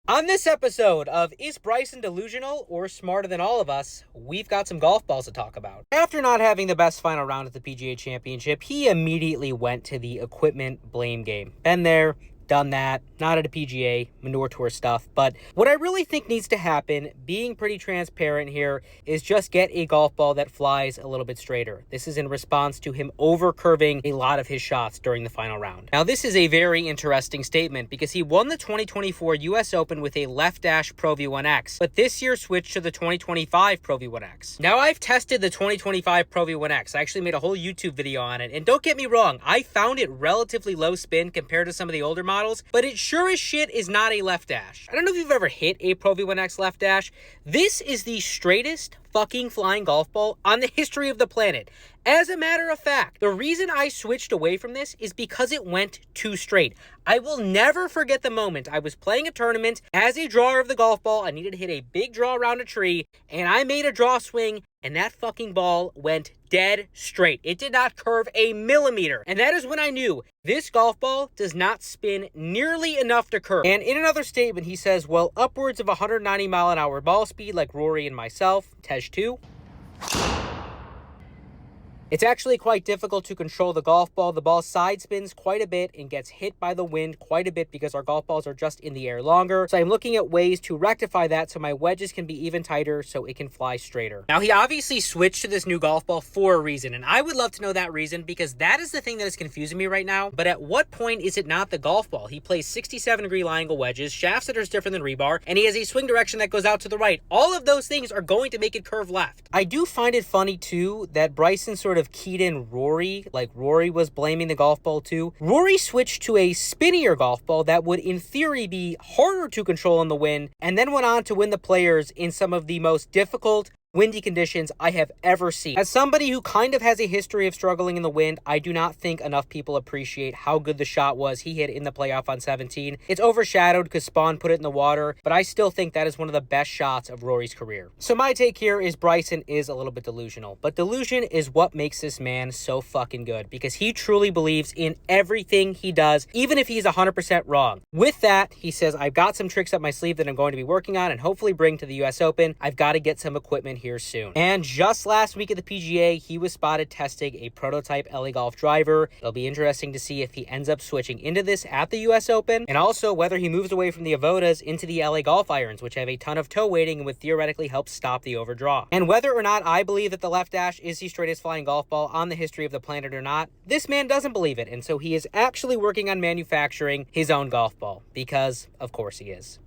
On this episode of Is Bryson Delusional or Smarter Than All of Us, we've got some golf balls to talk about. After not having the best final round at the PGA Championship, he immediately went to the equipment blame game. Been there, done that, not at a PGA, manure tour stuff, but what I really think needs to happen, being pretty transparent here, is just get a golf ball that flies a little bit straighter. This is in response to him over-curving a lot of his shots during the final round. Now, this is a very interesting statement because he won the 2024 US Open with a left dash Pro V1X, but this year switched to the 2025 Pro V1X. Now, I've tested the 2025 Pro V1X. I actually made a whole YouTube video on it, and don't get me wrong, I found it relatively low spin compared to some of the older models, but it sure as shit is not a left dash. I don't know if you've ever hit a Pro V1X left dash. This is the straightest fucking flying golf ball on the history of the planet. As a matter of fact, the reason I switched away from this is because it went too straight. I will never forget the moment I was playing a tournament as a drawer of the golf ball. I needed to hit a big draw around a tree, and I made a draw swing, and that fucking ball went dead straight. It did not curve a millimeter. And that is when I knew this golf ball does not spin nearly enough to curve. And in another statement, he says, well, upwards of 190 mile an hour ball speed like Rory and myself, Tej too. It's actually quite difficult to control the golf ball. The ball side spins quite a bit and gets hit by the wind quite a bit because our golf balls are just in the air longer. So I'm looking at ways to rectify that so my wedges can be even tighter so it can fly straighter. Now, he obviously switched to this new golf ball for a reason, and I would love to know that reason because that is the thing that is confusing me right now. But at what point is it not the golf ball? He plays 67-degree lie angle wedges, shafts that are different than rebar, and he has a swing direction that goes out to the right. All of those things are going to make it curve left. I do find it funny, too, that Bryson sort of keyed in Rory, like Rory was blaming the golf ball too. Rory switched to a spinnier golf ball that would in theory be harder to control in the wind, and then went on to win the Players in some of the most difficult windy conditions I have ever seen. As somebody who kind of has a history of struggling in the wind, I do not think enough people appreciate how good the shot was he hit in the playoff on 17. It's overshadowed because Spawn put it in the water, but I still think that is one of the best shots of Rory's career. So my take here is Bryson is a little bit delusional, but delusion is what makes this man so fucking good because he truly believes in everything he does, even if he's 100% wrong. With that, he says, I've got some tricks up my sleeve that I'm going to be working on and hopefully bring to the US Open. I've got to get some equipment here soon. And just last week at the PGA, he was spotted testing a prototype LA Golf driver. It'll be interesting to see if he ends up switching into this at the US Open, and also whether he moves away from the Avodas into the LA Golf irons, which have a ton of toe weighting and would theoretically help stop the overdraw. And whether or not I believe that the left dash is the straightest flying golf ball on the history of the planet or not, this man doesn't believe it, and so he is actually working on manufacturing his own golf ball, because of course he is.